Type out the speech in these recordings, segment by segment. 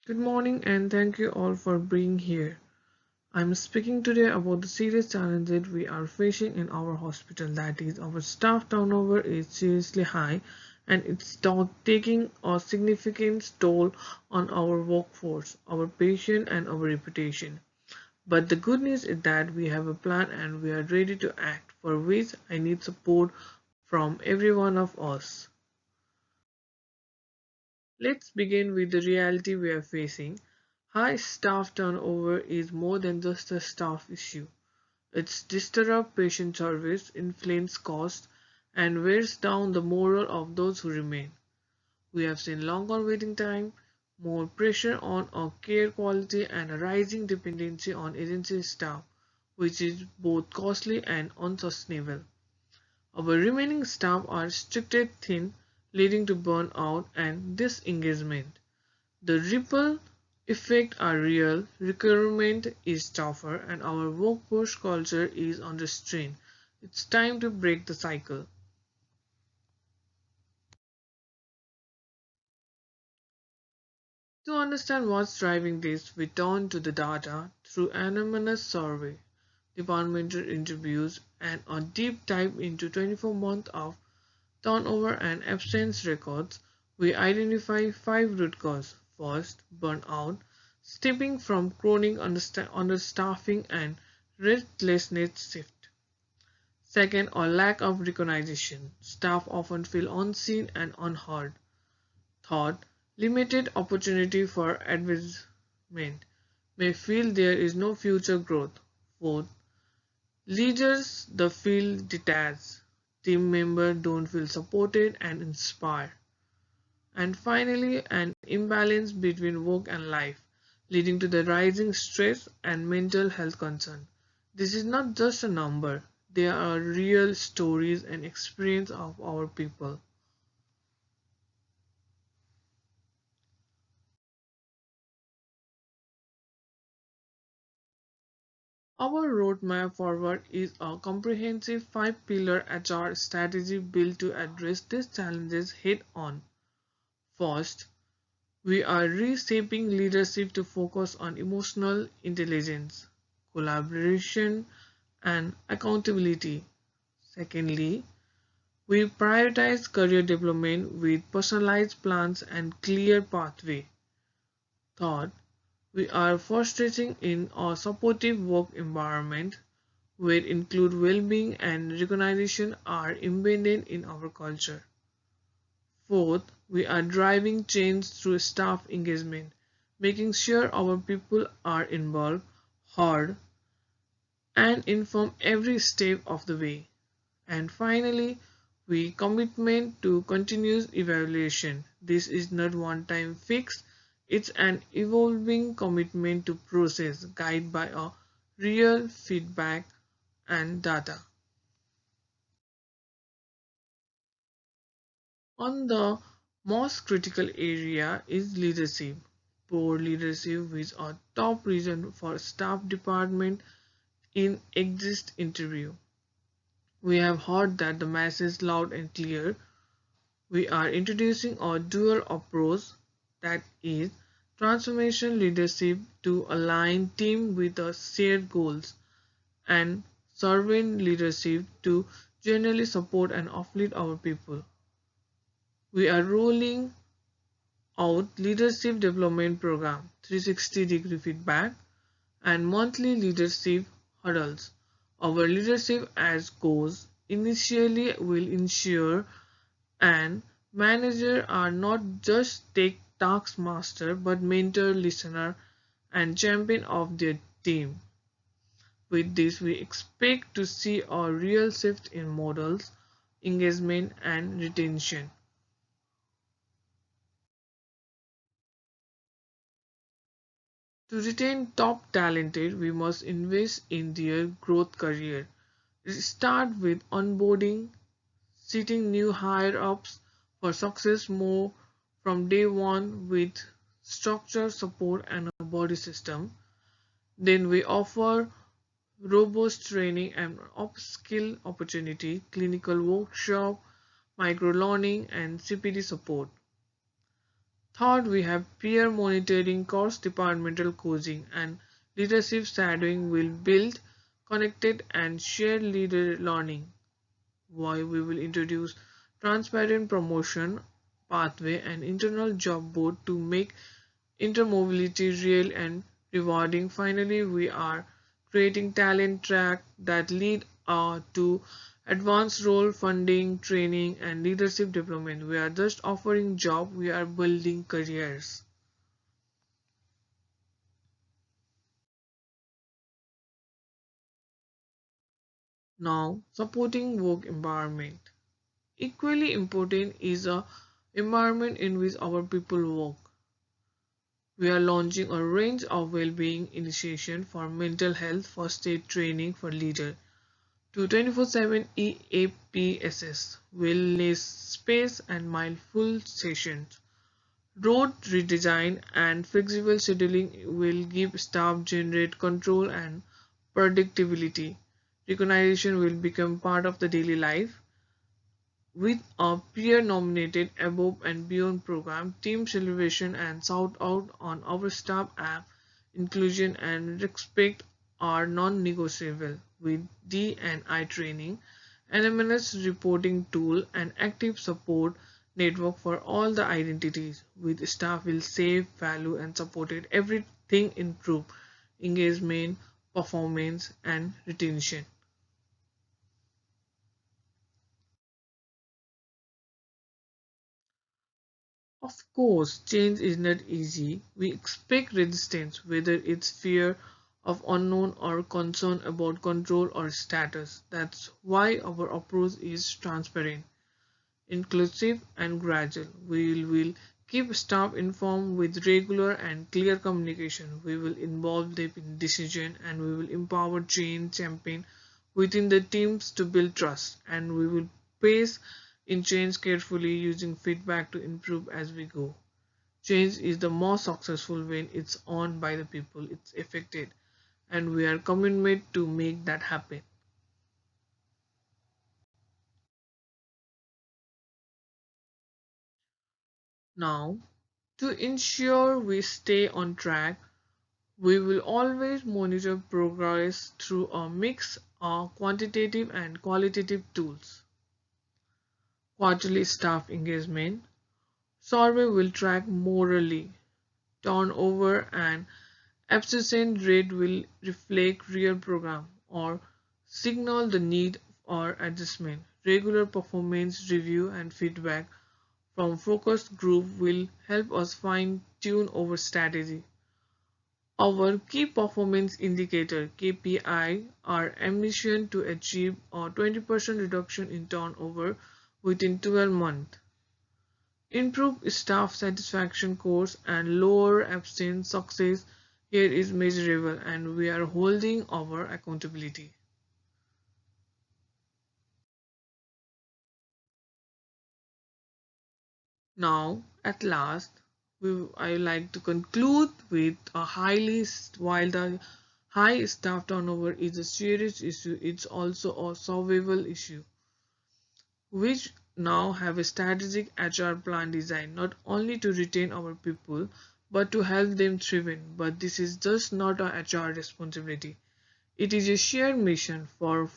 Good morning and thank you all for being here. I'm speaking today about the serious challenges we are facing in our hospital, that is our staff turnover is seriously high and it's taking a significant toll on our workforce, our patient and our reputation. But the good news is that we have a plan and we are ready to act, for which I need support from every one of us. Let's begin with the reality we are facing. High staff turnover is more than just a staff issue. It disrupts patient service, inflates costs, and wears down the morale of those who remain. We have seen longer waiting time, more pressure on our care quality, and a rising dependency on agency staff, which is both costly and unsustainable. Our remaining staff are restricted thin, leading to burnout and disengagement. The ripple effects are real, recruitment is tougher, and our workforce culture is under strain. It's time to break the cycle. To understand what's driving this, we turn to the data through anonymous survey, departmental interviews, and a deep dive into 24 months of turnover and absence records. We identify five root causes. First, burnout, stemming from chronic understaffing and restlessness shift. Second, or lack of recognition. Staff often feel unseen and unheard. Third, limited opportunity for advancement. May feel there is no future growth. Fourth, leaders the feel detached. Team members don't feel supported and inspired. And finally, an imbalance between work and life, leading to the rising stress and mental health concern. This is not just a number, they are real stories and experience of our people. Our roadmap forward is a comprehensive five-pillar HR strategy built to address these challenges head on. First, we are reshaping leadership to focus on emotional intelligence, collaboration, and accountability. Secondly, we prioritize career development with personalized plans and clear pathway. Third, we are fostering in a supportive work environment where include well-being and recognition are embedded in our culture. Fourth, we are driving change through staff engagement, making sure our people are involved, heard, and informed every step of the way. And finally, we commitment to continuous evaluation. This is not one-time fix, it's an evolving commitment to process guided by a real feedback and data. On the most critical area is leadership. Poor leadership is a top reason for staff department in exit interview. We have heard that the message loud and clear. We are introducing a dual approach, that is transformation leadership to align team with the shared goals, and servant leadership to generally support and uplift our people. We are rolling out leadership development program, 360-degree feedback, and monthly leadership hurdles. Our leadership as goes initially will ensure and manager are not just take task master but mentor, listener, and champion of their team. With this, we expect to see a real shift in models, engagement, and retention. To retain top talented, we must invest in their growth career. Start with onboarding, setting new higher ups for success more from day one with structure, support, and a body system. Then we offer robust training and upskill opportunity, clinical workshop, micro learning, and CPD support. Third, we have peer monitoring, cross departmental coaching, and leadership shadowing will build connected and shared leader learning. Why we will introduce transparent promotion pathway and internal job board to make intermobility real and rewarding. Finally, we are creating talent track that lead to advanced role funding, training, and leadership development. We are just offering job, we are building careers. Now, supporting work environment. Equally important is a environment in which our people work. We are launching a range of well-being initiation for mental health, first aid training for leader, to 24/7 EAPSS, wellness space and mindful sessions. Road redesign and flexible scheduling will give staff generate control and predictability. Recognition will become part of the daily life with a peer-nominated Above and Beyond program, team celebration and shout out on our staff app, inclusion and respect are non-negotiable with D&I training, NMNS reporting tool and active support network for all the identities with staff will save value and supported everything improve engagement, performance and retention. Of course, change is not easy. We expect resistance, whether it's fear of unknown or concern about control or status. That's why our approach is transparent, inclusive, and gradual. We will keep staff informed with regular and clear communication. We will involve them in decision and we will empower change champion within the teams to build trust and we will pace in change carefully using feedback to improve as we go. Change is the most successful when it's owned by the people it's affected and we are committed to make that happen. Now, to ensure we stay on track, we will always monitor progress through a mix of quantitative and qualitative tools. Quarterly staff engagement survey will track morally, turnover and absence rate will reflect real program or signal the need or adjustment. Regular performance review and feedback from focus group will help us fine tune our strategy. Our key performance indicator (KPI) are ambition to achieve a 20% reduction in turnover within 12 months, improve staff satisfaction scores, and lower absence success here is measurable and we are holding our accountability. Now, at last, I like to conclude with a while the high staff turnover is a serious issue, it's also a solvable issue, which now have a strategic HR plan design not only to retain our people but to help them thrive. But this is just not a HR responsibility. It is a shared mission for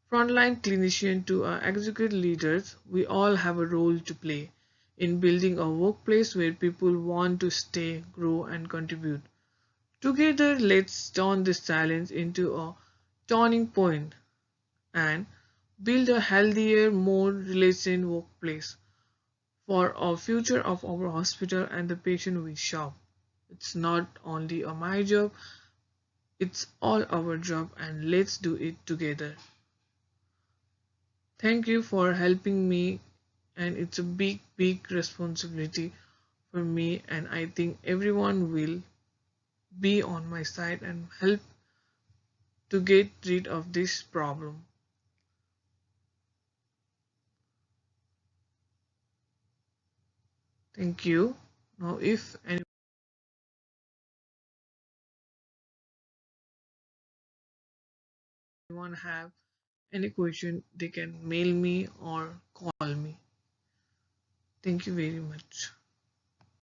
frontline clinicians to executive leaders. We all have a role to play in building a workplace where people want to stay, grow, and contribute. Together, let's turn this challenge into a turning point and build a healthier, more resilient workplace for a future of our hospital and the patient we serve. It's not only a my job, it's all our job and let's do it together. Thank you for helping me and it's a big responsibility for me and I think everyone will be on my side and help to get rid of this problem. Thank you. Now if anyone have any question they can mail me or call me. Thank you very much.